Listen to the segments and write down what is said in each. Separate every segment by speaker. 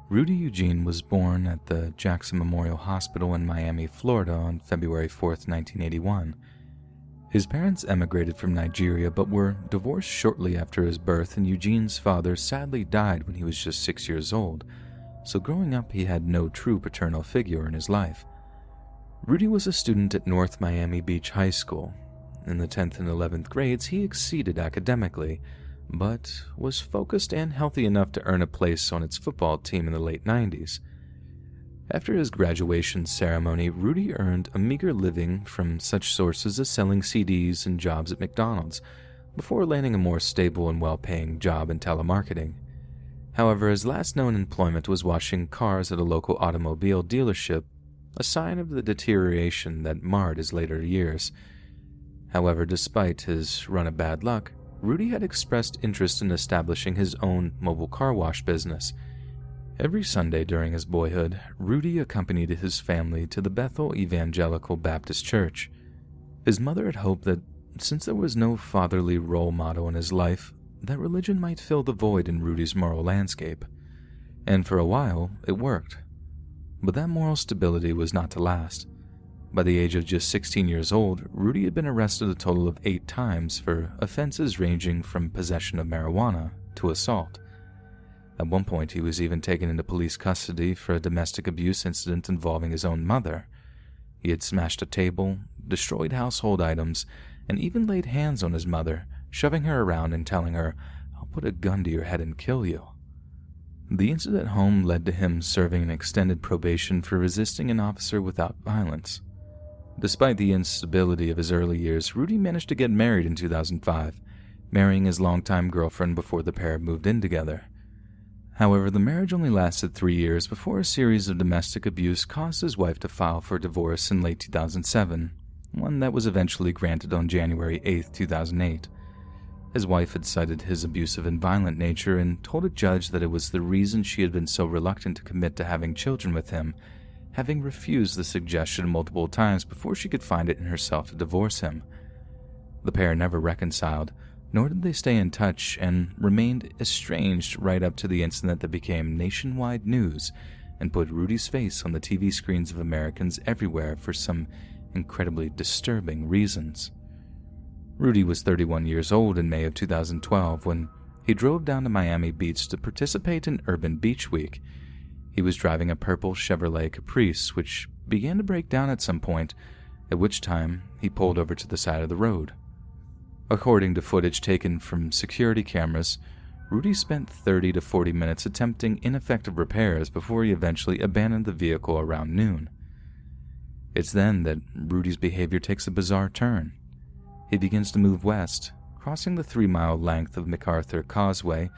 Speaker 1: Rudy Eugene was born at the Jackson Memorial Hospital in Miami, Florida on February 4th, 1981. His parents emigrated from Nigeria but were divorced shortly after his birth, and Eugene's father sadly died when he was just 6 years old, so growing up he had no true paternal figure in his life. Rudy was a student at North Miami Beach High School. In the 10th and 11th grades, he exceeded academically, but was focused and healthy enough to earn a place on its football team in the late 90s. After his graduation ceremony, Rudy earned a meager living from such sources as selling CDs and jobs at McDonald's, before landing a more stable and well-paying job in telemarketing. However, his last known employment was washing cars at a local automobile dealership, a sign of the deterioration that marred his later years. However, despite his run of bad luck, Rudy had expressed interest in establishing his own mobile car wash business. Every Sunday during his boyhood, Rudy accompanied his family to the Bethel Evangelical Baptist Church. His mother had hoped that, since there was no fatherly role model in his life, that religion might fill the void in Rudy's moral landscape. And for a while, it worked. But that moral stability was not to last. By the age of just 16 years old, Rudy had been arrested a total of 8 times for offenses ranging from possession of marijuana to assault. At one point, he was even taken into police custody for a domestic abuse incident involving his own mother. He had smashed a table, destroyed household items, and even laid hands on his mother, shoving her around and telling her, "I'll put a gun to your head and kill you." The incident home led to him serving an extended probation for resisting an officer without violence. Despite the instability of his early years, Rudy managed to get married in 2005, marrying his longtime girlfriend before the pair moved in together. However, the marriage only lasted 3 years before a series of domestic abuse caused his wife to file for divorce in late 2007, one that was eventually granted on January 8, 2008. His wife had cited his abusive and violent nature and told a judge that it was the reason she had been so reluctant to commit to having children with him, having refused the suggestion multiple times before she could find it in herself to divorce him. The pair never reconciled, nor did they stay in touch, and remained estranged right up to the incident that became nationwide news and put Rudy's face on the TV screens of Americans everywhere for some incredibly disturbing reasons. Rudy was 31 years old in May of 2012 when he drove down to Miami Beach to participate in Urban Beach Week. He was driving a purple Chevrolet Caprice, which began to break down at some point, at which time he pulled over to the side of the road. According to footage taken from security cameras, Rudy spent 30 to 40 minutes attempting ineffective repairs before he eventually abandoned the vehicle around noon. It's then that Rudy's behavior takes a bizarre turn. He begins to move west, crossing the 3-mile length of MacArthur Causeway,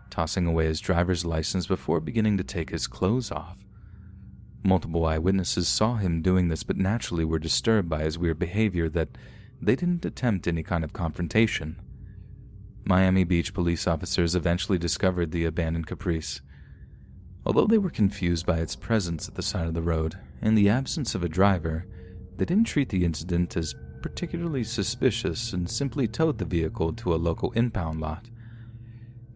Speaker 1: tossing away his driver's license before beginning to take his clothes off. Multiple eyewitnesses saw him doing this, but naturally were disturbed by his weird behavior that they didn't attempt any kind of confrontation. Miami Beach police officers eventually discovered the abandoned Caprice. Although they were confused by its presence at the side of the road and the absence of a driver, they didn't treat the incident as particularly suspicious and simply towed the vehicle to a local impound lot.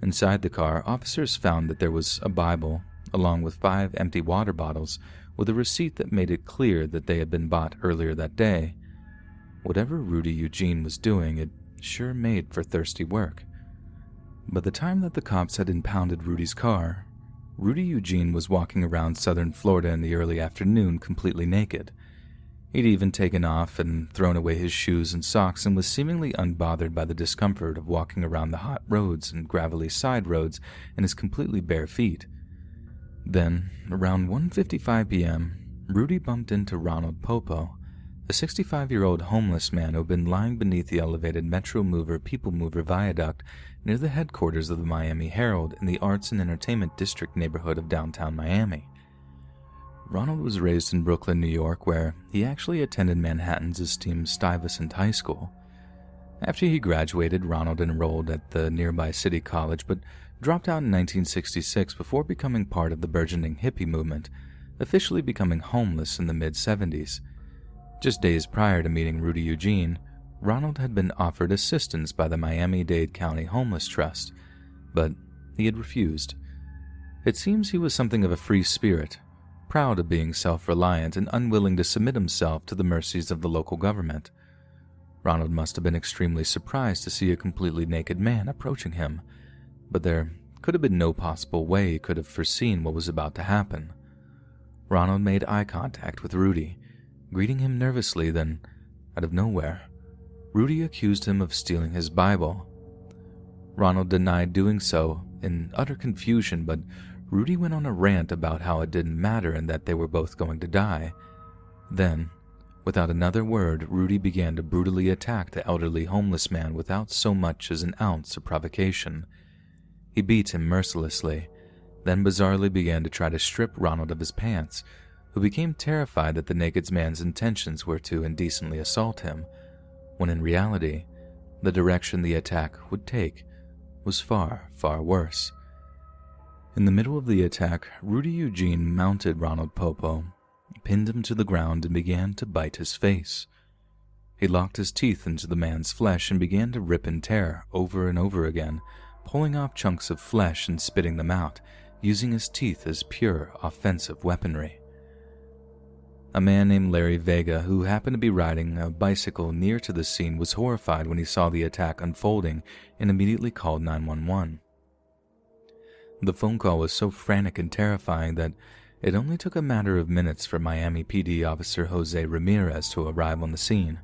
Speaker 1: Inside the car, officers found that there was a Bible, along with 5 empty water bottles, with a receipt that made it clear that they had been bought earlier that day. Whatever Rudy Eugene was doing, it sure made for thirsty work. By the time that the cops had impounded Rudy's car, Rudy Eugene was walking around southern Florida in the early afternoon completely naked. He'd even taken off and thrown away his shoes and socks and was seemingly unbothered by the discomfort of walking around the hot roads and gravelly side roads in his completely bare feet. Then, around 1:55 p.m., Rudy bumped into Ronald Popo, a 65-year-old homeless man who had been lying beneath the elevated Metro Mover People Mover viaduct near the headquarters of the Miami Herald in the Arts and Entertainment District neighborhood of downtown Miami. Ronald was raised in Brooklyn, New York, where he actually attended Manhattan's esteemed Stuyvesant High School. After he graduated, Ronald enrolled at the nearby City College, but dropped out in 1966 before becoming part of the burgeoning hippie movement, officially becoming homeless in the mid-70s. Just days prior to meeting Rudy Eugene, Ronald had been offered assistance by the Miami-Dade County Homeless Trust, but he had refused. It seems he was something of a free spirit, proud of being self-reliant and unwilling to submit himself to the mercies of the local government. Ronald must have been extremely surprised to see a completely naked man approaching him, but there could have been no possible way he could have foreseen what was about to happen. Ronald made eye contact with Rudy, greeting him nervously. Then, out of nowhere, Rudy accused him of stealing his Bible. Ronald denied doing so in utter confusion, but Rudy went on a rant about how it didn't matter and that they were both going to die. Then, without another word, Rudy began to brutally attack the elderly homeless man without so much as an ounce of provocation. He beat him mercilessly, then bizarrely began to try to strip Ronald of his pants, who became terrified that the naked man's intentions were to indecently assault him, when in reality, the direction the attack would take was far, far worse. In the middle of the attack, Rudy Eugene mounted Ronald Popo, pinned him to the ground, and began to bite his face. He locked his teeth into the man's flesh and began to rip and tear over and over again, pulling off chunks of flesh and spitting them out, using his teeth as pure offensive weaponry. A man named Larry Vega, who happened to be riding a bicycle near to the scene, was horrified when he saw the attack unfolding and immediately called 911. The phone call was so frantic and terrifying that it only took a matter of minutes for Miami PD officer Jose Ramirez to arrive on the scene.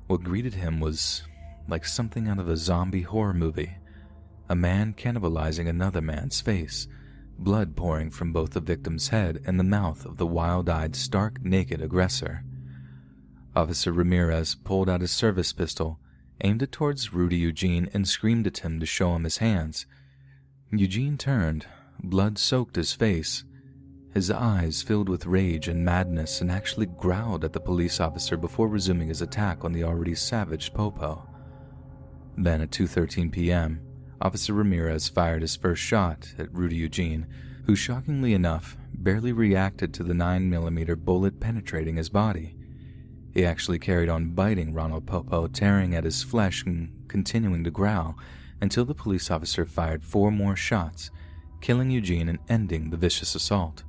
Speaker 1: What greeted him was like something out of a zombie horror movie. A man cannibalizing another man's face, blood pouring from both the victim's head and the mouth of the wild-eyed, stark-naked aggressor. Officer Ramirez pulled out his service pistol, aimed it towards Rudy Eugene, and screamed at him to show him his hands. Eugene turned, blood soaked his face. His eyes filled with rage and madness, and actually growled at the police officer before resuming his attack on the already savaged Popo. Then at 2:13 p.m., Officer Ramirez fired his first shot at Rudy Eugene, who shockingly enough barely reacted to the 9mm bullet penetrating his body. He actually carried on biting Ronald Popo, tearing at his flesh and continuing to growl until the police officer fired 4 more shots, killing Eugene and ending the vicious assault.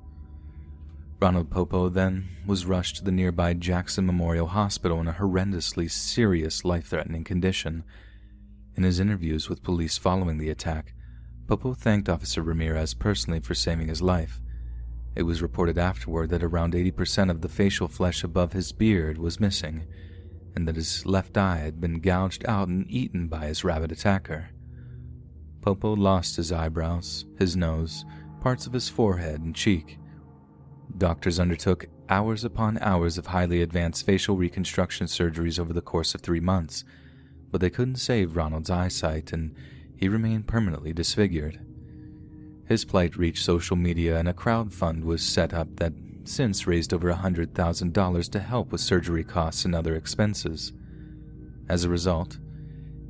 Speaker 1: Ronald Popo then was rushed to the nearby Jackson Memorial Hospital in a horrendously serious, life-threatening condition. In his interviews with police following the attack, Popo thanked Officer Ramirez personally for saving his life. It was reported afterward that around 80% of the facial flesh above his beard was missing, and that his left eye had been gouged out and eaten by his rabid attacker. Popo lost his eyebrows, his nose, parts of his forehead and cheek. Doctors undertook hours upon hours of highly advanced facial reconstruction surgeries over the course of 3 months, but they couldn't save Ronald's eyesight, and he remained permanently disfigured. His plight reached social media, and a crowdfund was set up that since raised over $100,000 to help with surgery costs and other expenses. As a result,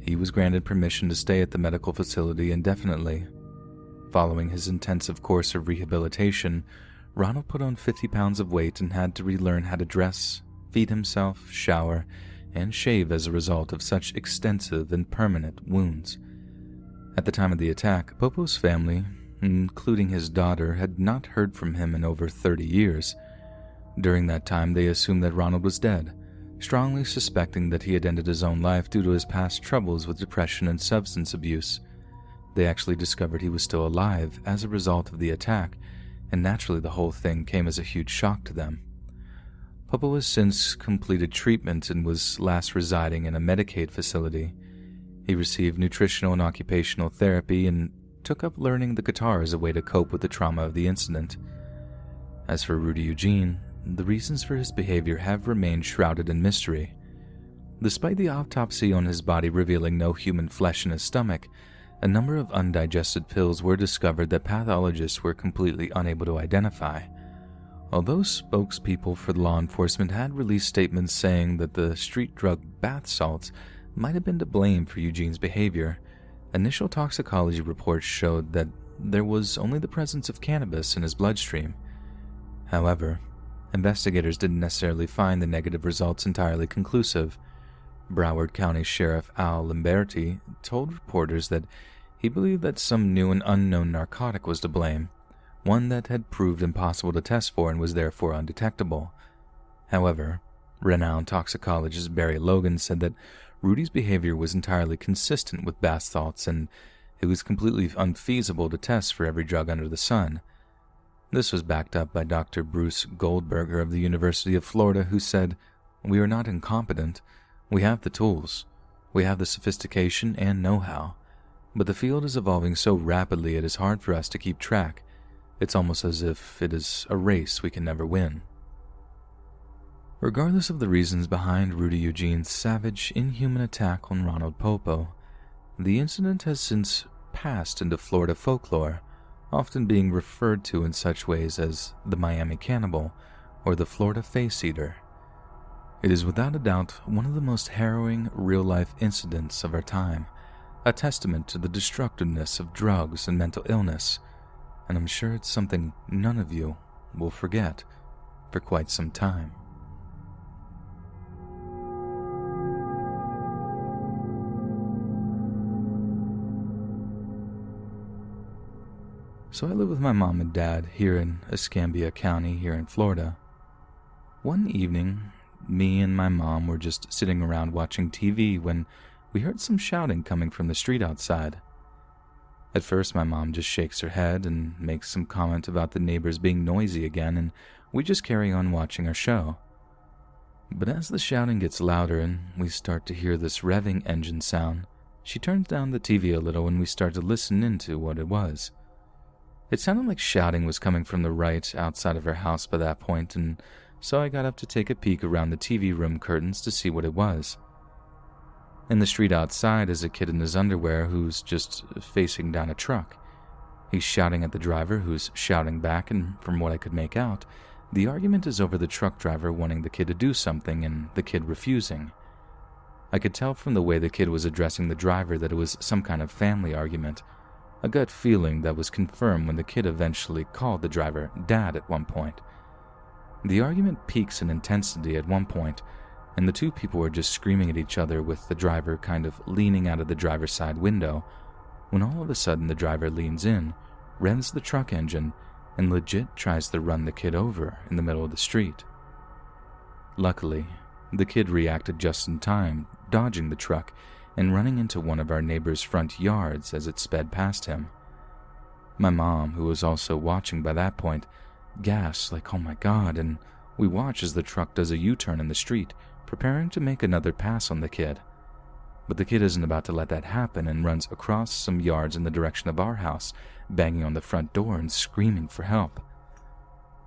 Speaker 1: he was granted permission to stay at the medical facility indefinitely. Following his intensive course of rehabilitation, Ronald put on 50 pounds of weight and had to relearn how to dress, feed himself, shower, and shave as a result of such extensive and permanent wounds. At the time of the attack, Popo's family, including his daughter, had not heard from him in over 30 years. During that time, they assumed that Ronald was dead, strongly suspecting that he had ended his own life due to his past troubles with depression and substance abuse. They actually discovered he was still alive as a result of the attack, and naturally the whole thing came as a huge shock to them. Popo has since completed treatment and was last residing in a Medicaid facility. He received nutritional and occupational therapy and took up learning the guitar as a way to cope with the trauma of the incident. As for Rudy Eugene, the reasons for his behavior have remained shrouded in mystery. Despite the autopsy on his body revealing no human flesh in his stomach, a number of undigested pills were discovered that pathologists were completely unable to identify. Although spokespeople for law enforcement had released statements saying that the street drug bath salts might have been to blame for Eugene's behavior, initial toxicology reports showed that there was only the presence of cannabis in his bloodstream. However, investigators didn't necessarily find the negative results entirely conclusive. Broward County Sheriff Al Lamberti told reporters that he believed that some new and unknown narcotic was to blame, one that had proved impossible to test for and was therefore undetectable. However, renowned toxicologist Barry Logan said that Rudy's behavior was entirely consistent with bath salts, and it was completely unfeasible to test for every drug under the sun. This was backed up by Dr. Bruce Goldberger of the University of Florida, who said, "We are not incompetent. We have the tools. We have the sophistication and know-how. But the field is evolving so rapidly it is hard for us to keep track. It's almost as if it is a race we can never win." Regardless of the reasons behind Rudy Eugene's savage, inhuman attack on Ronald Popo, the incident has since passed into Florida folklore, often being referred to in such ways as the Miami Cannibal or the Florida Face Eater. It is without a doubt one of the most harrowing real-life incidents of our time, a testament to the destructiveness of drugs and mental illness, and I'm sure it's something none of you will forget for quite some time. So I live with my mom and dad here in Escambia County here in Florida. One evening, me and my mom were just sitting around watching TV when we heard some shouting coming from the street outside. At first, my mom just shakes her head and makes some comment about the neighbors being noisy again, and we just carry on watching our show. But as the shouting gets louder and we start to hear this revving engine sound, she turns down the TV a little and we start to listen into what it was. It sounded like shouting was coming from the right outside of her house by that point, and so I got up to take a peek around the TV room curtains to see what it was. In the street outside is a kid in his underwear who's just facing down a truck. He's shouting at the driver, who's shouting back, and from what I could make out, the argument is over the truck driver wanting the kid to do something and the kid refusing. I could tell from the way the kid was addressing the driver that it was some kind of family argument, a gut feeling that was confirmed when the kid eventually called the driver Dad at one point. The argument peaks in intensity at one point, and the two people were just screaming at each other with the driver kind of leaning out of the driver's side window, when all of a sudden the driver leans in, revs the truck engine, and legit tries to run the kid over in the middle of the street. Luckily, the kid reacted just in time, dodging the truck and running into one of our neighbor's front yards as it sped past him. My mom, who was also watching by that point, gasps like, "Oh my God," and we watch as the truck does a U-turn in the street, preparing to make another pass on the kid. But the kid isn't about to let that happen and runs across some yards in the direction of our house, banging on the front door and screaming for help.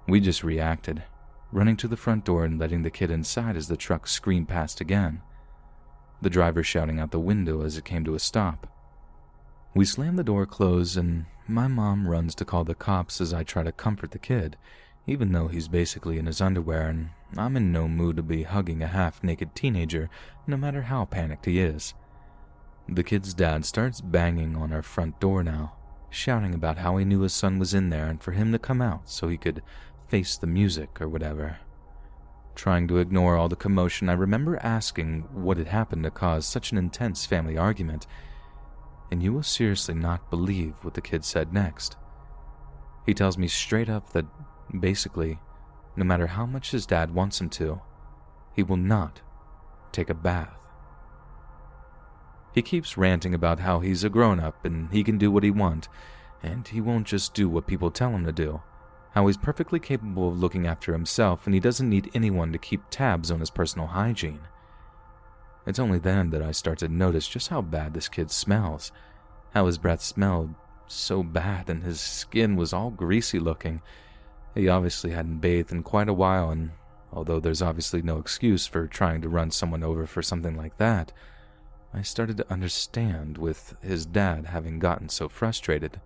Speaker 1: We just reacted, running to the front door and letting the kid inside as the truck screamed past again, the driver shouting out the window as it came to a stop. We slam the door closed and my mom runs to call the cops as I try to comfort the kid, even though he's basically in his underwear and I'm in no mood to be hugging a half-naked teenager no matter how panicked he is. The kid's dad starts banging on our front door now, shouting about how he knew his son was in there and for him to come out so he could face the music or whatever. Trying to ignore all the commotion, I remember asking what had happened to cause such an intense family argument, and you will seriously not believe what the kid said next. He tells me straight up that, basically, no matter how much his dad wants him to, he will not take a bath. He keeps ranting about how he's a grown-up and he can do what he wants, and he won't just do what people tell him to do, how he's perfectly capable of looking after himself and he doesn't need anyone to keep tabs on his personal hygiene. It's only then that I start to notice just how bad this kid smells, how his breath smelled so bad and his skin was all greasy looking. He obviously hadn't bathed in quite a while, and although there's obviously no excuse for trying to run someone over for something like that, I started to understand with his dad having gotten so frustrated.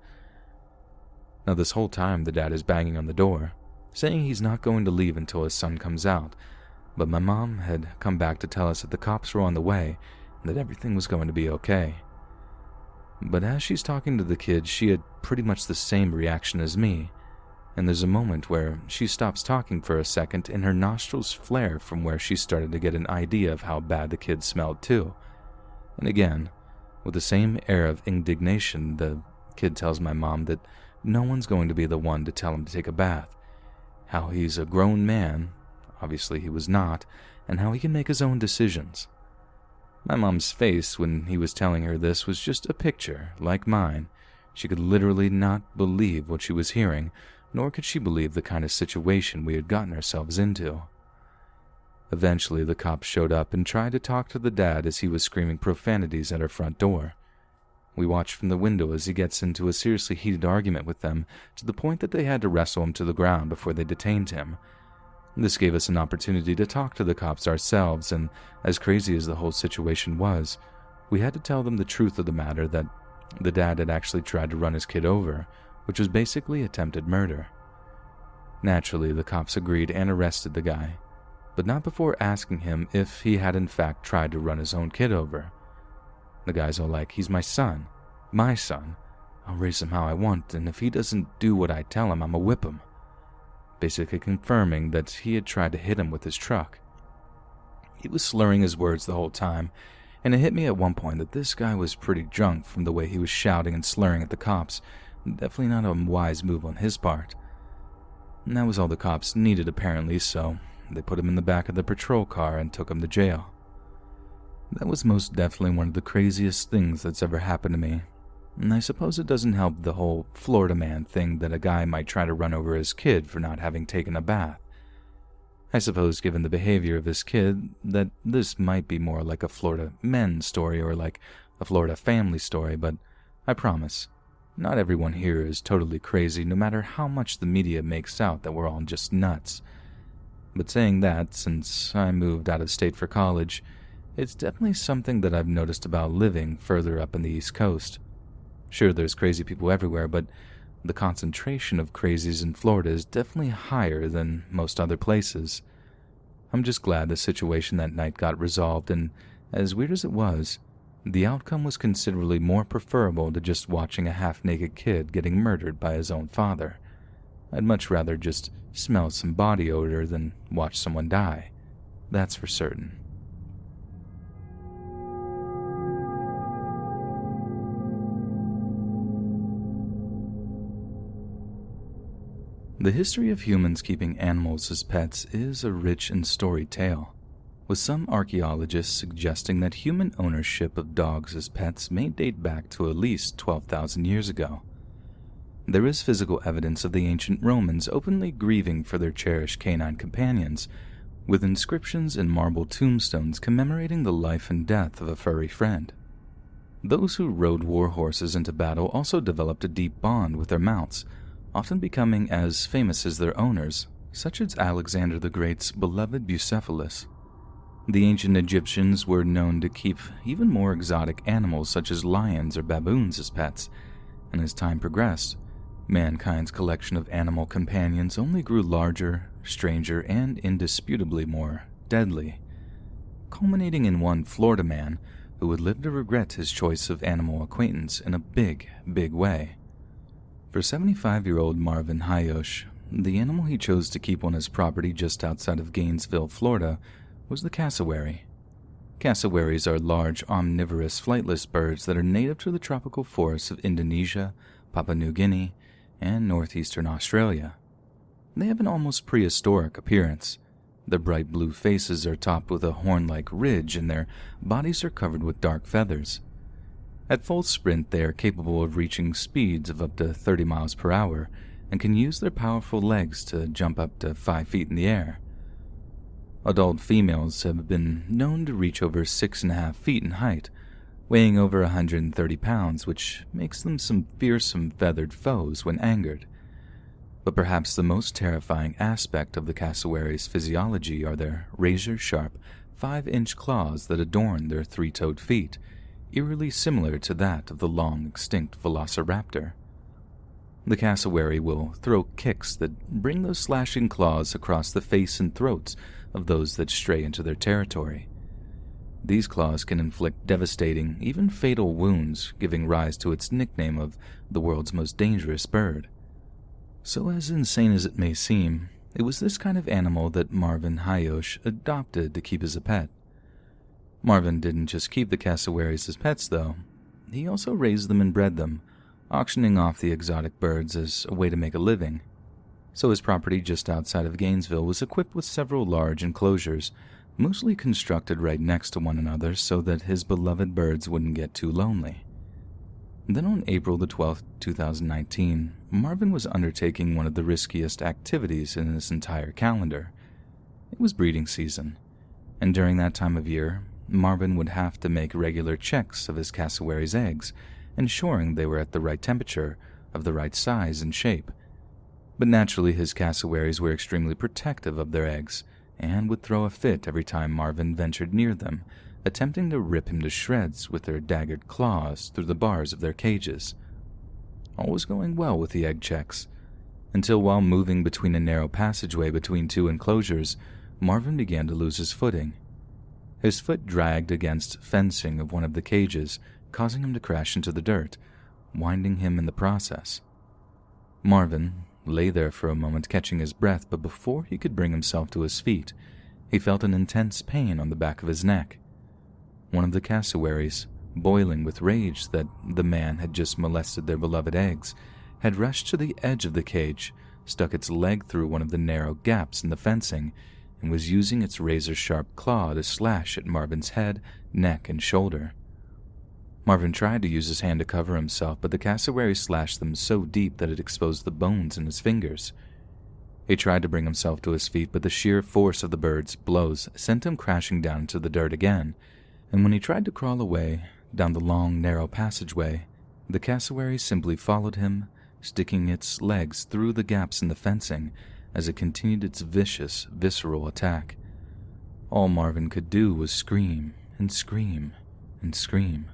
Speaker 1: Now this whole time the dad is banging on the door, saying he's not going to leave until his son comes out, but my mom had come back to tell us that the cops were on the way and that everything was going to be okay. But as she's talking to the kid, she had pretty much the same reaction as me, and there's a moment where she stops talking for a second and her nostrils flare from where she started to get an idea of how bad the kid smelled too. And again, with the same air of indignation, the kid tells my mom that No one's going to be the one to tell him to take a bath. How he's a grown man, obviously he was not, and how he can make his own decisions. My mom's face when he was telling her this was just a picture, like mine. She could literally not believe what she was hearing, nor could she believe the kind of situation we had gotten ourselves into. Eventually, the cops showed up and tried to talk to the dad as he was screaming profanities at our front door. We watched from the window as he gets into a seriously heated argument with them, to the point that they had to wrestle him to the ground before they detained him. This gave us an opportunity to talk to the cops ourselves, and as crazy as the whole situation was, we had to tell them the truth of the matter, that the dad had actually tried to run his kid over, which was basically attempted murder. Naturally, the cops agreed and arrested the guy, but not before asking him if he had in fact tried to run his own kid over. The guy's all like, "He's my son. My son. I'll raise him how I want, and if he doesn't do what I tell him, I'ma whip him." Basically confirming that he had tried to hit him with his truck. He was slurring his words the whole time, and it hit me at one point that this guy was pretty drunk from the way he was shouting and slurring at the cops. Definitely not a wise move on his part. And that was all the cops needed apparently, so they put him in the back of the patrol car and took him to jail. That was most definitely one of the craziest things that's ever happened to me. And I suppose it doesn't help the whole Florida man thing that a guy might try to run over his kid for not having taken a bath. I suppose given the behavior of his kid, that this might be more like a Florida men story or like a Florida family story, but I promise, not everyone here is totally crazy, no matter how much the media makes out that we're all just nuts. But saying that, since I moved out of state for college, it's definitely something that I've noticed about living further up in the East Coast. Sure, there's crazy people everywhere, but the concentration of crazies in Florida is definitely higher than most other places. I'm just glad the situation that night got resolved, and as weird as it was, the outcome was considerably more preferable to just watching a half-naked kid getting murdered by his own father. I'd much rather just smell some body odor than watch someone die. That's for certain. The history of humans keeping animals as pets is a rich and storied tale, with some archaeologists suggesting that human ownership of dogs as pets may date back to at least 12,000 years ago. There is physical evidence of the ancient Romans openly grieving for their cherished canine companions, with inscriptions and marble tombstones commemorating the life and death of a furry friend. Those who rode war horses into battle also developed a deep bond with their mounts, often becoming as famous as their owners, such as Alexander the Great's beloved Bucephalus. The ancient Egyptians were known to keep even more exotic animals such as lions or baboons as pets, and as time progressed, mankind's collection of animal companions only grew larger, stranger, and indisputably more deadly, culminating in one Florida man who would live to regret his choice of animal acquaintance in a big, big way. For 75-year-old Marvin Hayosh, the animal he chose to keep on his property just outside of Gainesville, Florida, was the cassowary. Cassowaries are large, omnivorous, flightless birds that are native to the tropical forests of Indonesia, Papua New Guinea, and northeastern Australia. They have an almost prehistoric appearance. Their bright blue faces are topped with a horn-like ridge, and their bodies are covered with dark feathers. At full sprint, they are capable of reaching speeds of up to 30 miles per hour and can use their powerful legs to jump up to 5 feet in the air. Adult females have been known to reach over 6.5 feet in height, weighing over 130 pounds, which makes them some fearsome feathered foes when angered. But perhaps the most terrifying aspect of the cassowary's physiology are their razor-sharp, 5-inch claws that adorn their 3-toed feet, eerily similar to that of the long-extinct velociraptor. The cassowary will throw kicks that bring those slashing claws across the face and throats of those that stray into their territory. These claws can inflict devastating, even fatal wounds, giving rise to its nickname of the world's most dangerous bird. So as insane as it may seem, it was this kind of animal that Marvin Hayosh adopted to keep as a pet. Marvin didn't just keep the cassowaries as pets, though. He also raised them and bred them, auctioning off the exotic birds as a way to make a living. So his property just outside of Gainesville was equipped with several large enclosures, mostly constructed right next to one another so that his beloved birds wouldn't get too lonely. Then on April the 12th, 2019, Marvin was undertaking one of the riskiest activities in his entire calendar. It was breeding season, and during that time of year, Marvin would have to make regular checks of his cassowary's eggs, ensuring they were at the right temperature, of the right size and shape. But naturally, his cassowaries were extremely protective of their eggs, and would throw a fit every time Marvin ventured near them, attempting to rip him to shreds with their daggered claws through the bars of their cages. All was going well with the egg checks, until while moving between a narrow passageway between two enclosures, Marvin began to lose his footing. His foot dragged against fencing of one of the cages, causing him to crash into the dirt, winding him in the process. Marvin lay there for a moment catching his breath, but before he could bring himself to his feet, he felt an intense pain on the back of his neck. One of the cassowaries, boiling with rage that the man had just molested their beloved eggs, had rushed to the edge of the cage, stuck its leg through one of the narrow gaps in the fencing, and was using its razor-sharp claw to slash at Marvin's head, neck, and shoulder. Marvin tried to use his hand to cover himself, but the cassowary slashed them so deep that it exposed the bones in his fingers. He tried to bring himself to his feet, but the sheer force of the bird's blows sent him crashing down into the dirt again, and when he tried to crawl away down the long, narrow passageway, the cassowary simply followed him, sticking its legs through the gaps in the fencing as it continued its vicious, visceral attack. All Marvin could do was scream and scream and scream.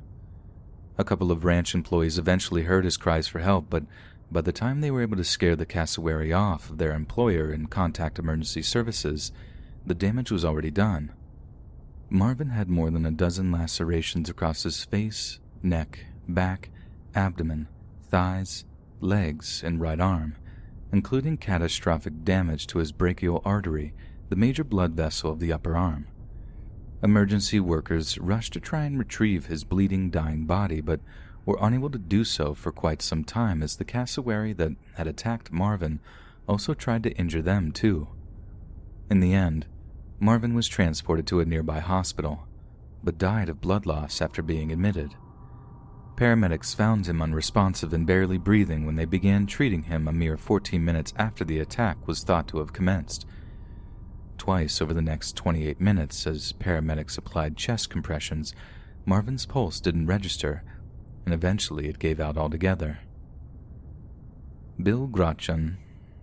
Speaker 1: A couple of ranch employees eventually heard his cries for help, but by the time they were able to scare the cassowary off of their employer and contact emergency services, the damage was already done. Marvin had more than a dozen lacerations across his face, neck, back, abdomen, thighs, legs, and right arm, including catastrophic damage to his brachial artery, the major blood vessel of the upper arm. Emergency workers rushed to try and retrieve his bleeding, dying body, but were unable to do so for quite some time as the cassowary that had attacked Marvin also tried to injure them too. In the end, Marvin was transported to a nearby hospital, but died of blood loss after being admitted. Paramedics found him unresponsive and barely breathing when they began treating him a mere 14 minutes after the attack was thought to have commenced. Twice over the next 28 minutes, as paramedics applied chest compressions, Marvin's pulse didn't register, and eventually it gave out altogether. Bill Grotchun,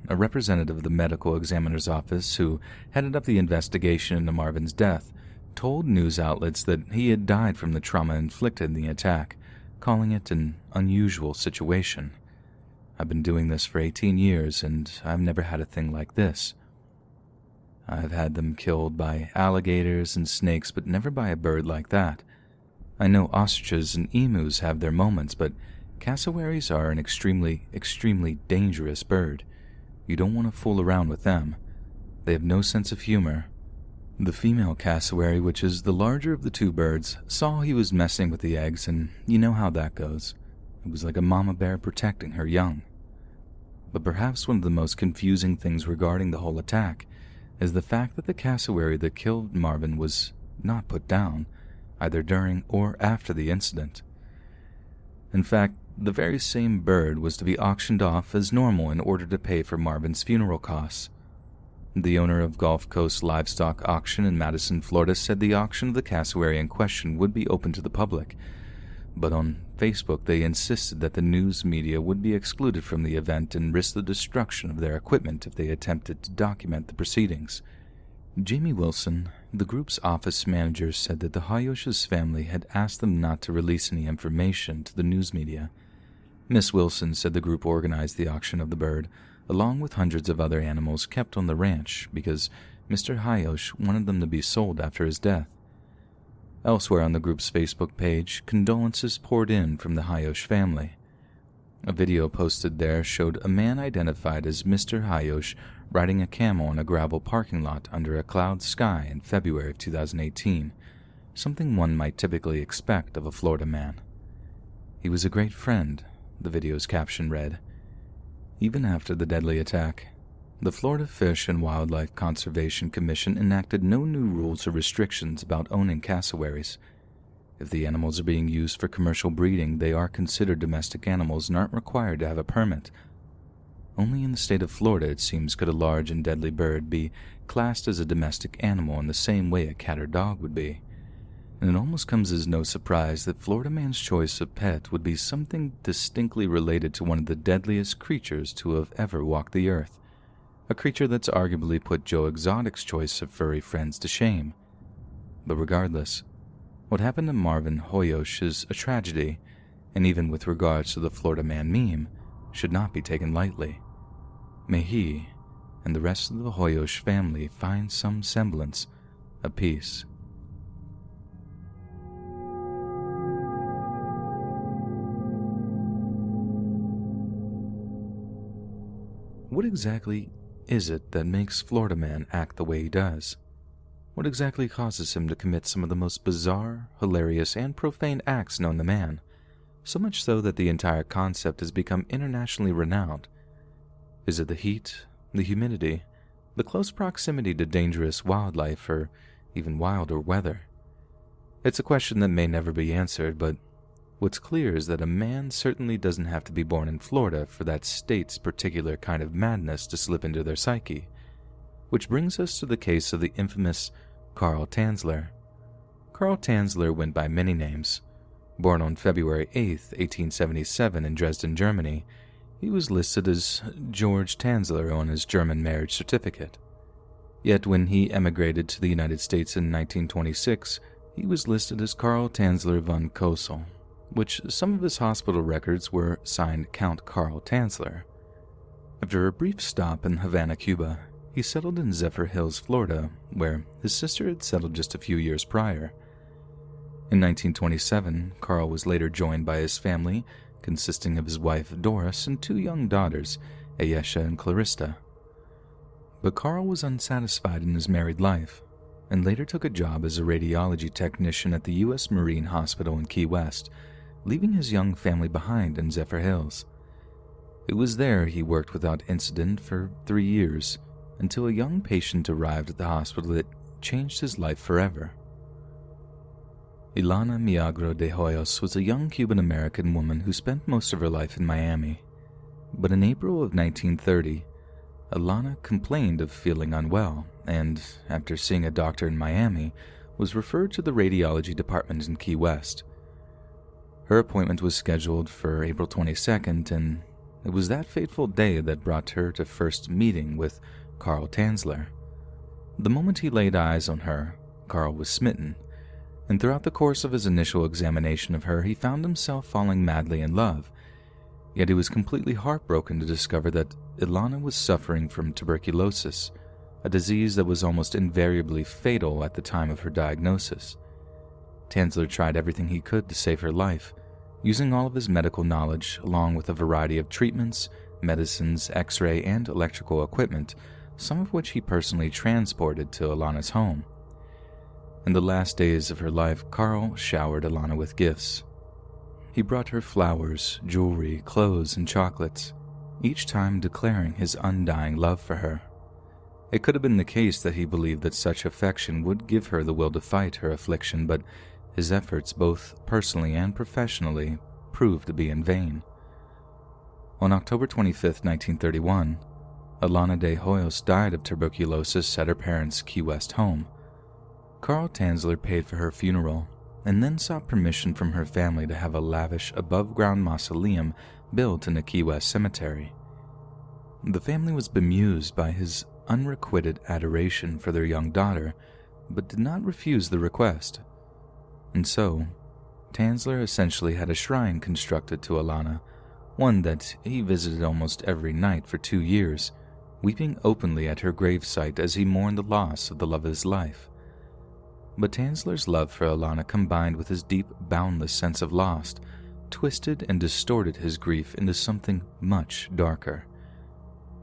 Speaker 1: a representative of the medical examiner's office who headed up the investigation into Marvin's death, told news outlets that he had died from the trauma inflicted in the attack, calling it an unusual situation. "I've been doing this for 18 years, and I've never had a thing like this. I've had them killed by alligators and snakes, but never by a bird like that. I know ostriches and emus have their moments, but cassowaries are an extremely, extremely dangerous bird. You don't want to fool around with them. They have no sense of humor." The female cassowary, which is the larger of the two birds, saw he was messing with the eggs, and you know how that goes. It was like a mama bear protecting her young. But perhaps one of the most confusing things regarding the whole attack is the fact that the cassowary that killed Marvin was not put down, either during or after the incident. In fact, the very same bird was to be auctioned off as normal in order to pay for Marvin's funeral costs. The owner of Gulf Coast Livestock Auction in Madison, Florida, said the auction of the cassowary in question would be open to the public, but on Facebook they insisted that the news media would be excluded from the event and risk the destruction of their equipment if they attempted to document the proceedings. Jamie Wilson, the group's office manager, said that the Hayosh's family had asked them not to release any information to the news media. Miss Wilson said the group organized the auction of the bird, along with hundreds of other animals kept on the ranch, because Mr. Hayosh wanted them to be sold after his death. Elsewhere on the group's Facebook page, condolences poured in from the Hayosh family. A video posted there showed a man identified as Mr. Hayosh riding a camel in a gravel parking lot under a cloud sky in February of 2018, something one might typically expect of a Florida man. "He was a great friend, the video's caption read. Even after the deadly attack, the Florida Fish and Wildlife Conservation Commission enacted no new rules or restrictions about owning cassowaries. If the animals are being used for commercial breeding, they are considered domestic animals and aren't required to have a permit. Only in the state of Florida, it seems, could a large and deadly bird be classed as a domestic animal in the same way a cat or dog would be. And it almost comes as no surprise that Florida man's choice of pet would be something distinctly related to one of the deadliest creatures to have ever walked the earth. A creature that's arguably put Joe Exotic's choice of furry friends to shame. But regardless, what happened to Marvin Hoyosh is a tragedy, and even with regards to the Florida Man meme, should not be taken lightly. May he and the rest of the Hoyosh family find some semblance of peace. What exactly is it that makes Florida Man act the way he does? What exactly causes him to commit some of the most bizarre, hilarious, and profane acts known to man, so much so that the entire concept has become internationally renowned? Is it the heat, the humidity, the close proximity to dangerous wildlife, or even wilder weather? It's a question that may never be answered, but what's clear is that a man certainly doesn't have to be born in Florida for that state's particular kind of madness to slip into their psyche. Which brings us to the case of the infamous Carl Tanzler. Carl Tanzler went by many names. Born on February 8, 1877 in Dresden, Germany, he was listed as George Tanzler on his German marriage certificate. Yet when he emigrated to the United States in 1926, he was listed as Carl Tanzler von Kossel, which some of his hospital records were signed Count Carl Tanzler. After a brief stop in Havana, Cuba, he settled in Zephyr Hills, Florida, where his sister had settled just a few years prior. In 1927, Carl was later joined by his family, consisting of his wife Doris and two young daughters, Ayesha and Clarissa. But Carl was unsatisfied in his married life, and later took a job as a radiology technician at the U.S. Marine Hospital in Key West, leaving his young family behind in Zephyr Hills. It was there he worked without incident for 3 years, until a young patient arrived at the hospital that changed his life forever. Ilana Milagro de Hoyos was a young Cuban-American woman who spent most of her life in Miami. But in April of 1930, Ilana complained of feeling unwell and, after seeing a doctor in Miami, was referred to the radiology department in Key West. Her appointment was scheduled for April 22nd, and it was that fateful day that brought her to first meeting with Carl Tanzler. The moment he laid eyes on her, Carl was smitten, and throughout the course of his initial examination of her, he found himself falling madly in love. Yet he was completely heartbroken to discover that Ilana was suffering from tuberculosis, a disease that was almost invariably fatal at the time of her diagnosis. Tanzler tried everything he could to save her life, using all of his medical knowledge along with a variety of treatments, medicines, X-ray, and electrical equipment, some of which he personally transported to Ilana's home. In the last days of her life, Carl showered Ilana with gifts. He brought her flowers, jewelry, clothes, and chocolates, each time declaring his undying love for her. It could have been the case that he believed that such affection would give her the will to fight her affliction, but his efforts, both personally and professionally, proved to be in vain. On October 25, 1931, Ilana de Hoyos died of tuberculosis at her parents' Key West home. Carl Tanzler paid for her funeral and then sought permission from her family to have a lavish above-ground mausoleum built in a Key West cemetery. The family was bemused by his unrequited adoration for their young daughter, but did not refuse the request. And so, Tanzler essentially had a shrine constructed to Ilana, one that he visited almost every night for 2 years, weeping openly at her gravesite as he mourned the loss of the love of his life. But Tanzler's love for Ilana, combined with his deep, boundless sense of loss, twisted and distorted his grief into something much darker.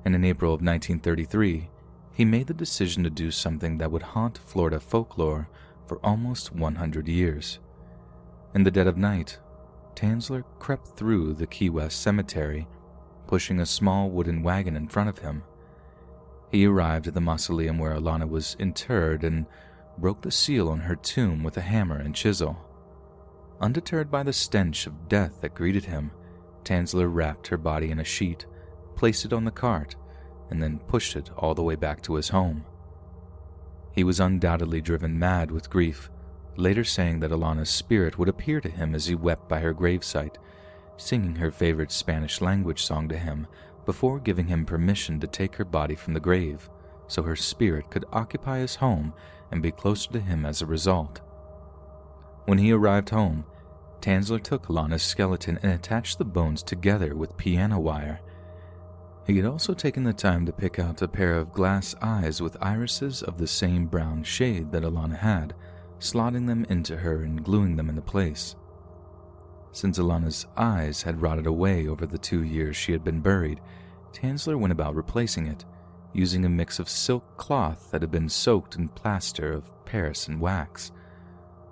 Speaker 1: And in April of 1933, he made the decision to do something that would haunt Florida folklore for almost 100 years. In the dead of night, Tanzler crept through the Key West cemetery, pushing a small wooden wagon in front of him. He arrived at the mausoleum where Alana was interred and broke the seal on her tomb with a hammer and chisel. Undeterred by the stench of death that greeted him, Tanzler wrapped her body in a sheet, placed it on the cart, and then pushed it all the way back to his home. He was undoubtedly driven mad with grief, later saying that Alana's spirit would appear to him as he wept by her gravesite, singing her favorite Spanish language song to him before giving him permission to take her body from the grave so her spirit could occupy his home and be closer to him as a result. When he arrived home, Tanzler took Alana's skeleton and attached the bones together with piano wire. He had also taken the time to pick out a pair of glass eyes with irises of the same brown shade that Alana had, slotting them into her and gluing them into place. Since Alana's eyes had rotted away over the 2 years she had been buried, Tanzler went about replacing it, using a mix of silk cloth that had been soaked in plaster of Paris and wax.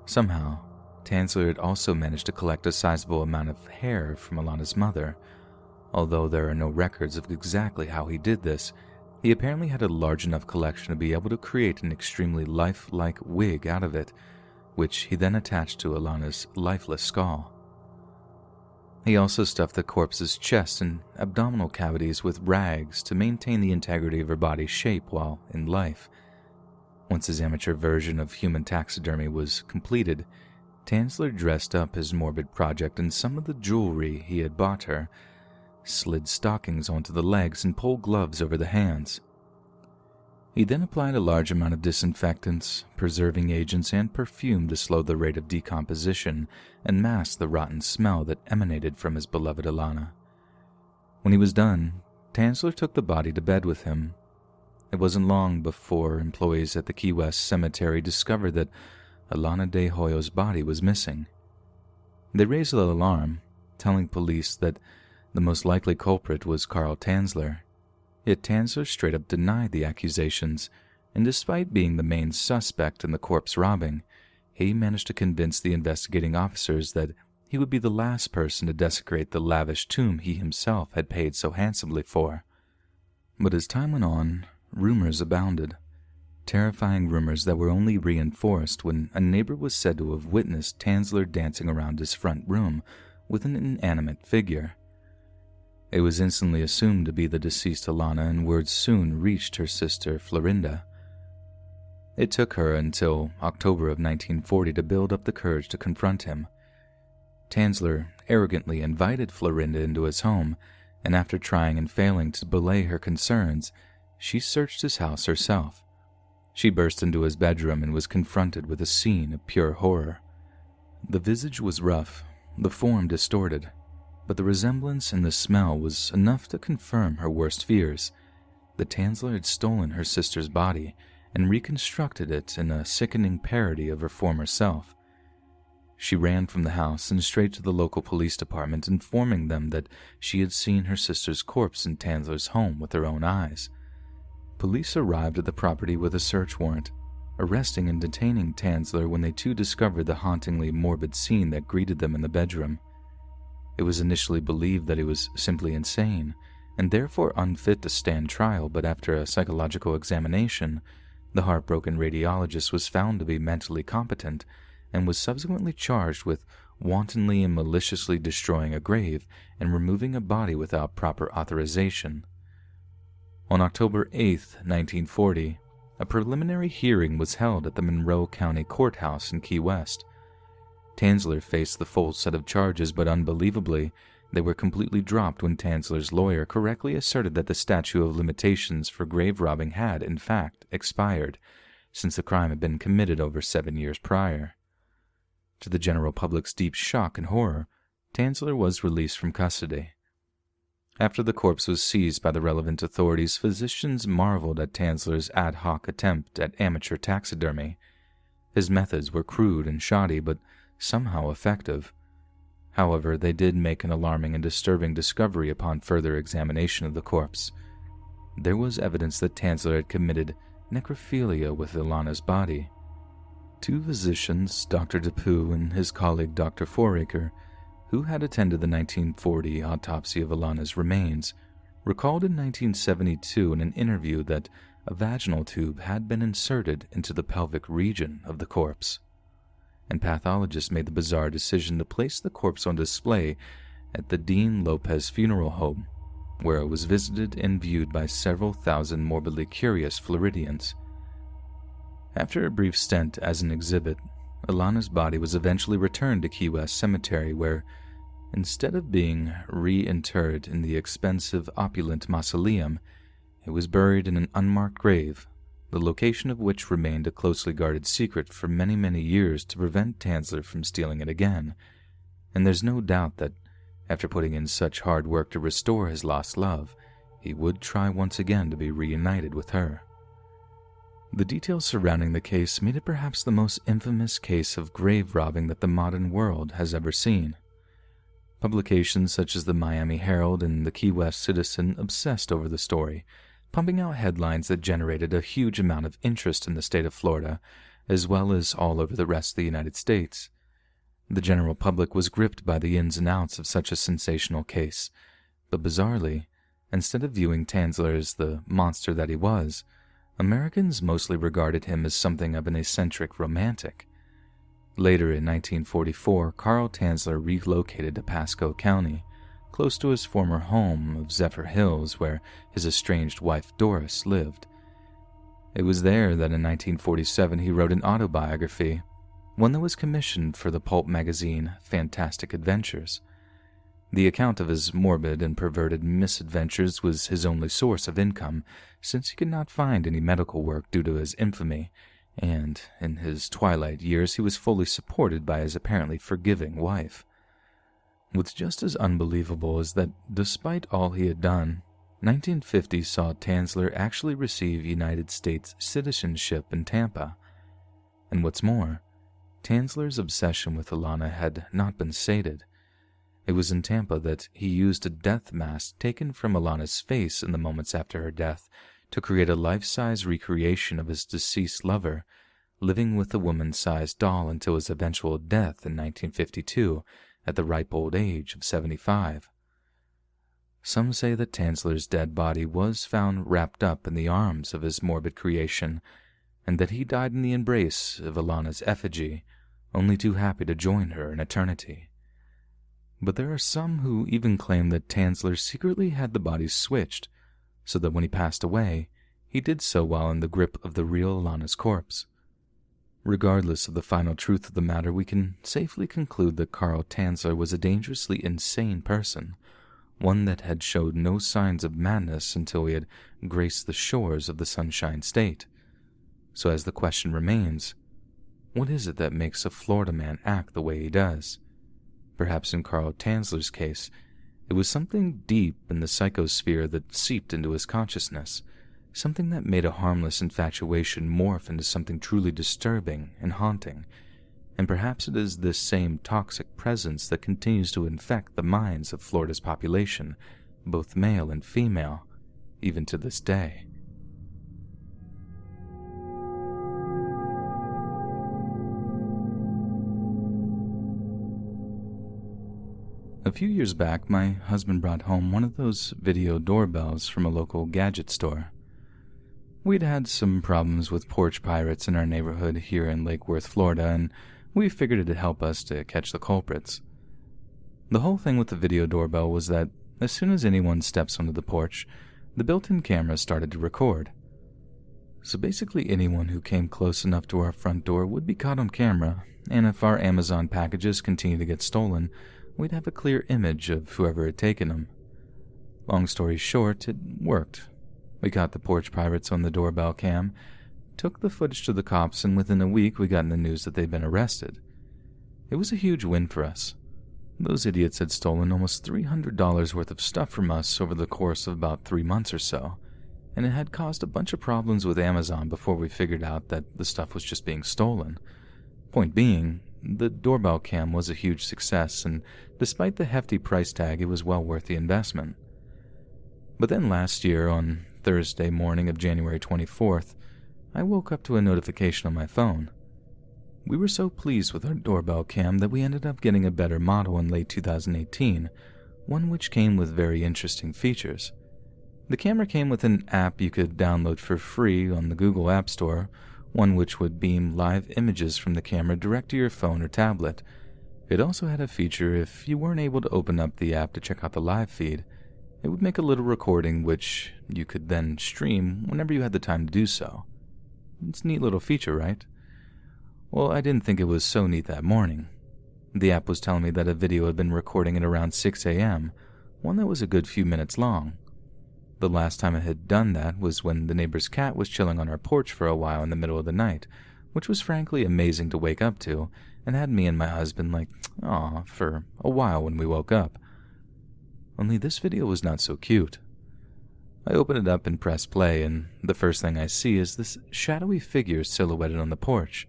Speaker 1: Somehow, Tanzler had also managed to collect a sizable amount of hair from Alana's mother. Although there are no records of exactly how he did this, he apparently had a large enough collection to be able to create an extremely lifelike wig out of it, which he then attached to Alana's lifeless skull. He also stuffed the corpse's chest and abdominal cavities with rags to maintain the integrity of her body's shape while in life. Once his amateur version of human taxidermy was completed, Tanzler dressed up his morbid project in some of the jewelry he had bought her, slid stockings onto the legs, and pulled gloves over the hands. He then applied a large amount of disinfectants, preserving agents, and perfume to slow the rate of decomposition and mask the rotten smell that emanated from his beloved Alana. When he was done, Tanzler took the body to bed with him. It wasn't long before employees at the Key West cemetery discovered that Alana de Hoyo's body was missing. They raised the alarm, telling police that the most likely culprit was Carl Tanzler. Yet Tanzler straight up denied the accusations, and despite being the main suspect in the corpse robbing, he managed to convince the investigating officers that he would be the last person to desecrate the lavish tomb he himself had paid so handsomely for. But as time went on, rumors abounded. Terrifying rumors that were only reinforced when a neighbor was said to have witnessed Tanzler dancing around his front room with an inanimate figure. It was instantly assumed to be the deceased Alana, and word soon reached her sister Florinda. It took her until October of 1940 to build up the courage to confront him. Tanzler arrogantly invited Florinda into his home, and after trying and failing to belay her concerns, she searched his house herself. She burst into his bedroom and was confronted with a scene of pure horror. The visage was rough, the form distorted, but the resemblance and the smell was enough to confirm her worst fears. The Tanzler had stolen her sister's body and reconstructed it in a sickening parody of her former self. She ran from the house and straight to the local police department, informing them that she had seen her sister's corpse in Tanzler's home with her own eyes. Police arrived at the property with a search warrant, arresting and detaining Tanzler when they too discovered the hauntingly morbid scene that greeted them in the bedroom. It was initially believed that he was simply insane, and therefore unfit to stand trial, but after a psychological examination, the heartbroken radiologist was found to be mentally competent and was subsequently charged with wantonly and maliciously destroying a grave and removing a body without proper authorization. On October 8, 1940, a preliminary hearing was held at the Monroe County Courthouse in Key West. Tanzler faced the full set of charges, but unbelievably, they were completely dropped when Tanzler's lawyer correctly asserted that the statute of limitations for grave robbing had, in fact, expired, since the crime had been committed over 7 years prior. To the general public's deep shock and horror, Tanzler was released from custody. After the corpse was seized by the relevant authorities, physicians marveled at Tanzler's ad hoc attempt at amateur taxidermy. His methods were crude and shoddy, but somehow effective. However, they did make an alarming and disturbing discovery upon further examination of the corpse. There was evidence that Tanzler had committed necrophilia with Alana's body. 2 physicians, Dr. DePue and his colleague Dr. Foraker, who had attended the 1940 autopsy of Alana's remains, recalled in 1972 in an interview that a vaginal tube had been inserted into the pelvic region of the corpse, and pathologists made the bizarre decision to place the corpse on display at the Dean Lopez Funeral Home, where it was visited and viewed by several thousand morbidly curious Floridians. After a brief stint as an exhibit, Alana's body was eventually returned to Key West Cemetery, where, instead of being reinterred in the expensive, opulent mausoleum, it was buried in an unmarked grave, the location of which remained a closely guarded secret for many, many years to prevent Tanzler from stealing it again. And there's no doubt that, after putting in such hard work to restore his lost love, he would try once again to be reunited with her. The details surrounding the case made it perhaps the most infamous case of grave robbing that the modern world has ever seen. Publications such as the Miami Herald and the Key West Citizen obsessed over the story, pumping out headlines that generated a huge amount of interest in the state of Florida, as well as all over the rest of the United States. The general public was gripped by the ins and outs of such a sensational case, but bizarrely, instead of viewing Tanzler as the monster that he was, Americans mostly regarded him as something of an eccentric romantic. Later in 1944, Carl Tanzler relocated to Pasco County, close to his former home of Zephyr Hills, where his estranged wife Doris lived. It was there that in 1947 he wrote an autobiography, one that was commissioned for the pulp magazine Fantastic Adventures. The account of his morbid and perverted misadventures was his only source of income, since he could not find any medical work due to his infamy, and in his twilight years he was fully supported by his apparently forgiving wife. What's just as unbelievable is that, despite all he had done, 1950 saw Tanzler actually receive United States citizenship in Tampa. And what's more, Tanzler's obsession with Alana had not been sated. It was in Tampa that he used a death mask taken from Alana's face in the moments after her death to create a life-size recreation of his deceased lover, living with a woman-sized doll until his eventual death in 1952 at the ripe old age of 75. Some say that Tanzler's dead body was found wrapped up in the arms of his morbid creation, and that he died in the embrace of Alana's effigy, only too happy to join her in eternity. But there are some who even claim that Tanzler secretly had the bodies switched, so that when he passed away, he did so while in the grip of the real Alana's corpse. Regardless of the final truth of the matter, we can safely conclude that Carl Tanzler was a dangerously insane person, one that had showed no signs of madness until he had graced the shores of the Sunshine State. So as the question remains, what is it that makes a Florida man act the way he does? Perhaps in Carl Tanzler's case, it was something deep in the psychosphere that seeped into his consciousness, something that made a harmless infatuation morph into something truly disturbing and haunting. And perhaps it is this same toxic presence that continues to infect the minds of Florida's population, both male and female, even to this day. A few years back, my husband brought home one of those video doorbells from a local gadget store. We'd had some problems with porch pirates in our neighborhood here in Lake Worth, Florida, and we figured it'd help us to catch the culprits. The whole thing with the video doorbell was that as soon as anyone steps onto the porch, the built-in camera started to record. So basically anyone who came close enough to our front door would be caught on camera, and if our Amazon packages continued to get stolen, we'd have a clear image of whoever had taken them. Long story short, it worked. We caught the porch pirates on the doorbell cam, took the footage to the cops, and within a week we got in the news that they'd been arrested. It was a huge win for us. Those idiots had stolen almost $300 worth of stuff from us over the course of about 3 months or so, and it had caused a bunch of problems with Amazon before we figured out that the stuff was just being stolen. Point being, the doorbell cam was a huge success, and despite the hefty price tag, it was well worth the investment. But then last year, on Thursday morning of January 24th, I woke up to a notification on my phone. We were so pleased with our doorbell cam that we ended up getting a better model in late 2018, one which came with very interesting features. The camera came with an app you could download for free on the Google App Store, one which would beam live images from the camera direct to your phone or tablet. It also had a feature if you weren't able to open up the app to check out the live feed. It would make a little recording which you could then stream whenever you had the time to do so. It's a neat little feature, right? Well, I didn't think it was so neat that morning. The app was telling me that a video had been recording at around 6 a.m., one that was a good few minutes long. The last time it had done that was when the neighbor's cat was chilling on our porch for a while in the middle of the night, which was frankly amazing to wake up to, and had me and my husband like, aw, for a while when we woke up. Only this video was not so cute. I open it up and press play, and the first thing I see is this shadowy figure silhouetted on the porch.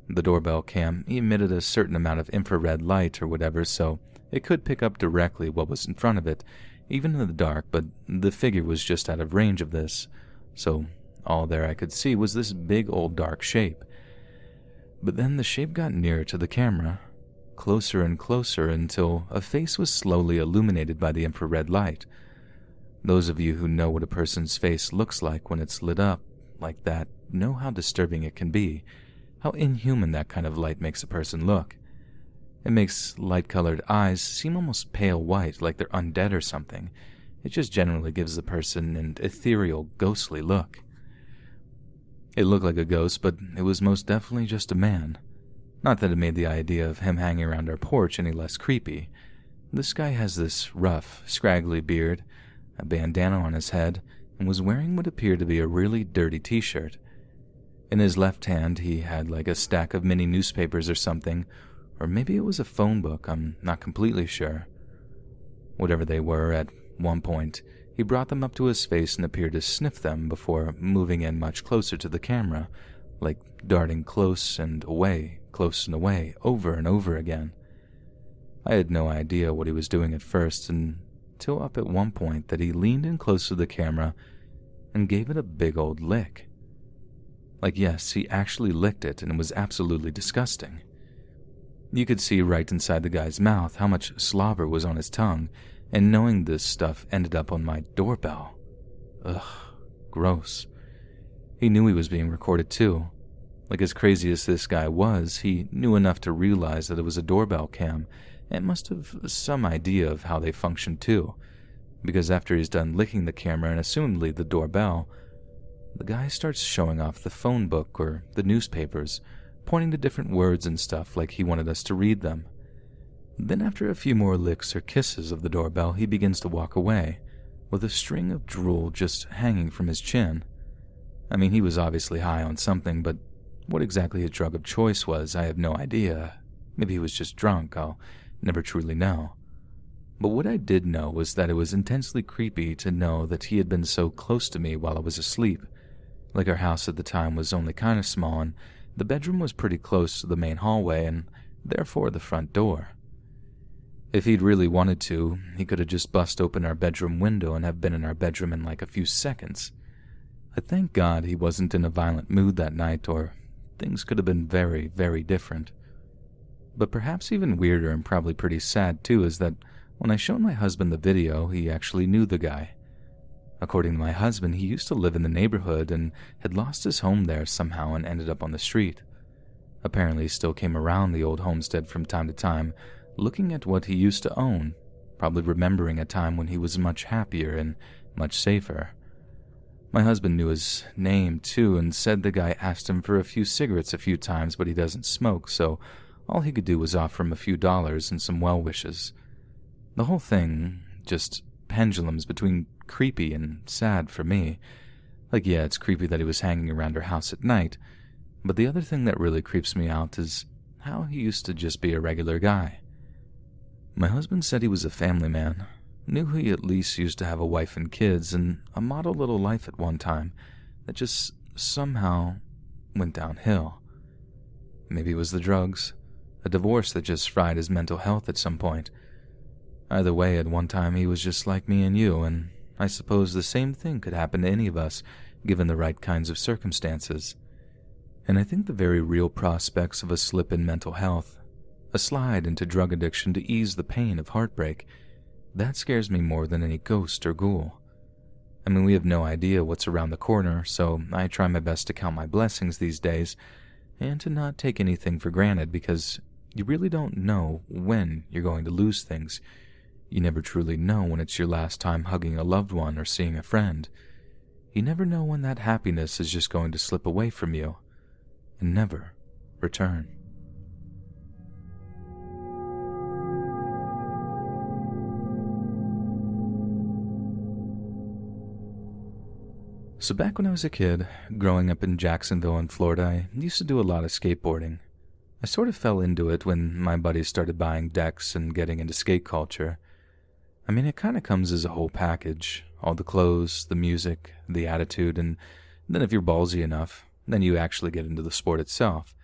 Speaker 1: The doorbell cam emitted a certain amount of infrared light or whatever, so it could pick up directly what was in front of it, even in the dark, but the figure was just out of range of this, so all there I could see was this big old dark shape. But then the shape got nearer to the camera, closer and closer until a face was slowly illuminated by the infrared light. Those of you who know what a person's face looks like when it's lit up like that know how disturbing it can be, how inhuman that kind of light makes a person look. It makes light-colored eyes seem almost pale white, like they're undead or something. It just generally gives the person an ethereal, ghostly look. It looked like a ghost, but it was most definitely just a man. Not that it made the idea of him hanging around our porch any less creepy. This guy has this rough, scraggly beard, a bandana on his head, and was wearing what appeared to be a really dirty t-shirt. In his left hand, he had like a stack of mini newspapers or something, or maybe it was a phone book, I'm not completely sure. Whatever they were, at one point, he brought them up to his face and appeared to sniff them before moving in much closer to the camera, like darting close and away, over and over again. I had no idea what he was doing at first, until up at one point that he leaned in close to the camera and gave it a big old lick. Like, yes, he actually licked it, and it was absolutely disgusting. You could see right inside the guy's mouth how much slobber was on his tongue, and knowing this stuff ended up on my doorbell. Ugh, gross. He knew he was being recorded too. Like, as crazy as this guy was, he knew enough to realize that it was a doorbell cam, and must have some idea of how they functioned too, because after he's done licking the camera and assumedly the doorbell, the guy starts showing off the phone book or the newspapers, pointing to different words and stuff like he wanted us to read them. Then after a few more licks or kisses of the doorbell, he begins to walk away, with a string of drool just hanging from his chin. I mean, he was obviously high on something, but what exactly his drug of choice was, I have no idea. Maybe he was just drunk, I'll never truly know. But what I did know was that it was intensely creepy to know that he had been so close to me while I was asleep. Like, our house at the time was only kind of small, and the bedroom was pretty close to the main hallway and therefore the front door. If he'd really wanted to, he could have just bust open our bedroom window and have been in our bedroom in like a few seconds. I thank God he wasn't in a violent mood that night, or things could have been very, very different. But perhaps even weirder and probably pretty sad too is that when I showed my husband the video, he actually knew the guy. According to my husband, he used to live in the neighborhood and had lost his home there somehow and ended up on the street. Apparently he still came around the old homestead from time to time, looking at what he used to own, probably remembering a time when he was much happier and much safer. My husband knew his name too and said the guy asked him for a few cigarettes a few times, but he doesn't smoke, so all he could do was offer him a few dollars and some well wishes. The whole thing just pendulums between creepy and sad for me. Like, yeah, it's creepy that he was hanging around our house at night, but the other thing that really creeps me out is how he used to just be a regular guy. My husband said he was a family man, knew he at least used to have a wife and kids and a model little life at one time that just somehow went downhill. Maybe it was the drugs, a divorce that just fried his mental health at some point. Either way, at one time he was just like me and you, and I suppose the same thing could happen to any of us, given the right kinds of circumstances. And I think the very real prospects of a slip in mental health, a slide into drug addiction to ease the pain of heartbreak, that scares me more than any ghost or ghoul. I mean, we have no idea what's around the corner, so I try my best to count my blessings these days and to not take anything for granted, because you really don't know when you're going to lose things. You never truly know when it's your last time hugging a loved one or seeing a friend. You never know when that happiness is just going to slip away from you and never return. So back when I was a kid, growing up in Jacksonville in Florida, I used to do a lot of skateboarding. I sort of fell into it when my buddies started buying decks and getting into skate culture. I mean, it kind of comes as a whole package. All the clothes, the music, the attitude, and then if you're ballsy enough, then you actually get into the sport itself.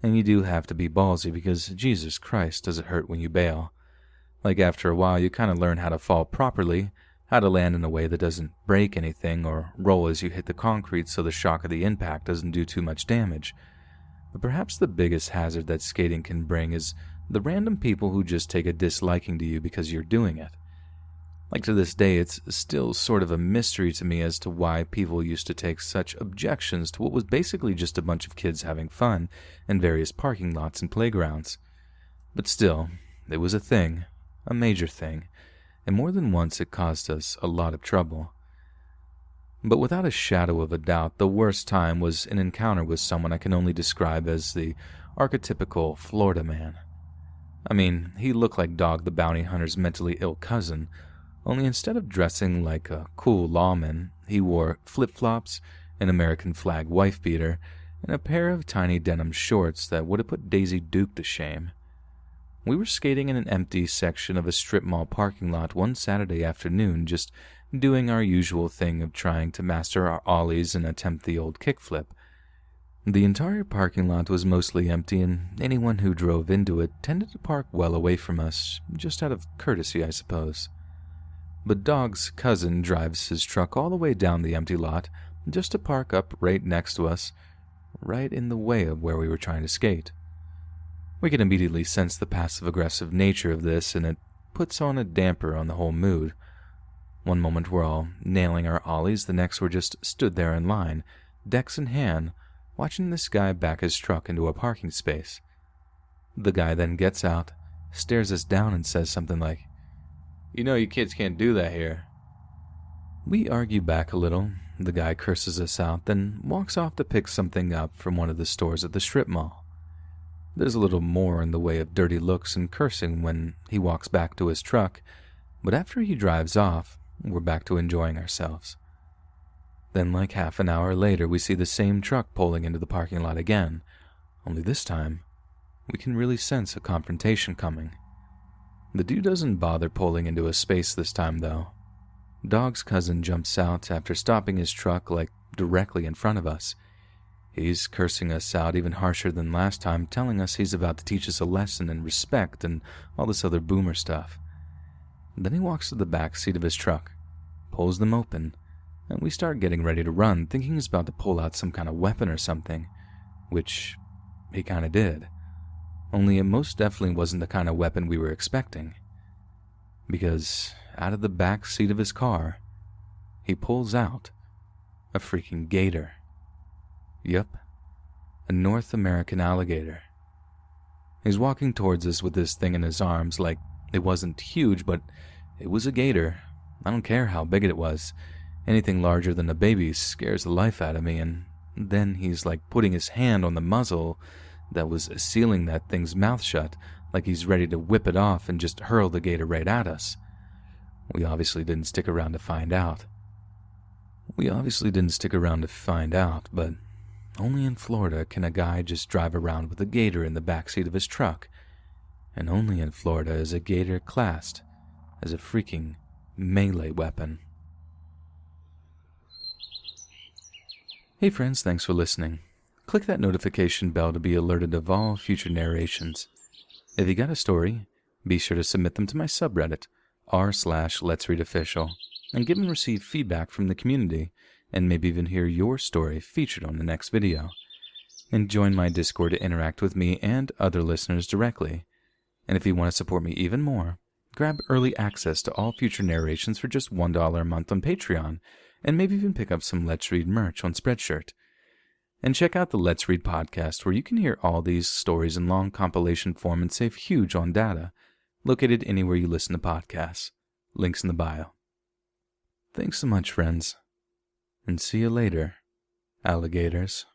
Speaker 1: And you do have to be ballsy because, Jesus Christ, does it hurt when you bail. Like after a while, you kind of learn how to fall properly, how to land in a way that doesn't break anything or roll as you hit the concrete so the shock of the impact doesn't do too much damage. But perhaps the biggest hazard that skating can bring is the random people who just take a disliking to you because you're doing it. Like to this day, it's still sort of a mystery to me as to why people used to take such objections to what was basically just a bunch of kids having fun in various parking lots and playgrounds. But still, it was a thing, a major thing, and more than once it caused us a lot of trouble. But without a shadow of a doubt, the worst time was an encounter with someone I can only describe as the archetypical Florida man. I mean, he looked like Dog the Bounty Hunter's mentally ill cousin, only instead of dressing like a cool lawman, he wore flip-flops, an American flag wife-beater, and a pair of tiny denim shorts that would have put Daisy Duke to shame. We were skating in an empty section of a strip mall parking lot one Saturday afternoon, just doing our usual thing of trying to master our ollies and attempt the old kickflip. The entire parking lot was mostly empty, and anyone who drove into it tended to park well away from us, just out of courtesy, I suppose. But Dog's cousin drives his truck all the way down the empty lot, just to park up right next to us, right in the way of where we were trying to skate. We can immediately sense the passive-aggressive nature of this, and it puts on a damper on the whole mood. One moment we're all nailing our ollies, the next we're just stood there in line, decks in hand, watching this guy back his truck into a parking space. The guy then gets out, stares us down, and says something like, "You know you kids can't do that here." We argue back a little. The guy curses us out, then walks off to pick something up from one of the stores at the strip mall. There's a little more in the way of dirty looks and cursing when he walks back to his truck, but after he drives off, we're back to enjoying ourselves. Then like half an hour later, we see the same truck pulling into the parking lot again, only this time, we can really sense a confrontation coming. The dude doesn't bother pulling into a space this time, though. Dog's cousin jumps out after stopping his truck, like, directly in front of us. He's cursing us out even harsher than last time, telling us he's about to teach us a lesson in respect and all this other boomer stuff. Then he walks to the back seat of his truck, pulls them open, and we start getting ready to run, thinking he's about to pull out some kind of weapon or something, which he kind of did. Only it most definitely wasn't the kind of weapon we were expecting. Because out of the back seat of his car, he pulls out a freaking gator. Yup, a North American alligator. He's walking towards us with this thing in his arms, like it wasn't huge, but it was a gator. I don't care how big it was. Anything larger than a baby scares the life out of me, and then he's like putting his hand on the muzzle that was sealing that thing's mouth shut, like he's ready to whip it off and just hurl the gator right at us. We obviously didn't stick around to find out. But only in Florida can a guy just drive around with a gator in the backseat of his truck. And only in Florida is a gator classed as a freaking melee weapon. Hey friends, thanks for listening. Click that notification bell to be alerted of all future narrations. If you got a story, be sure to submit them to my subreddit, r/letsreadofficial, and give and receive feedback from the community, and maybe even hear your story featured on the next video. and join my Discord to interact with me and other listeners directly. And if you want to support me even more, grab early access to all future narrations for just $1 a month on Patreon, and maybe even pick up some Let's Read merch on Spreadshirt. And check out the Let's Read podcast, where you can hear all these stories in long compilation form and save huge on data, located anywhere you listen to podcasts. Links in the bio. Thanks so much, friends, and see you later, alligators.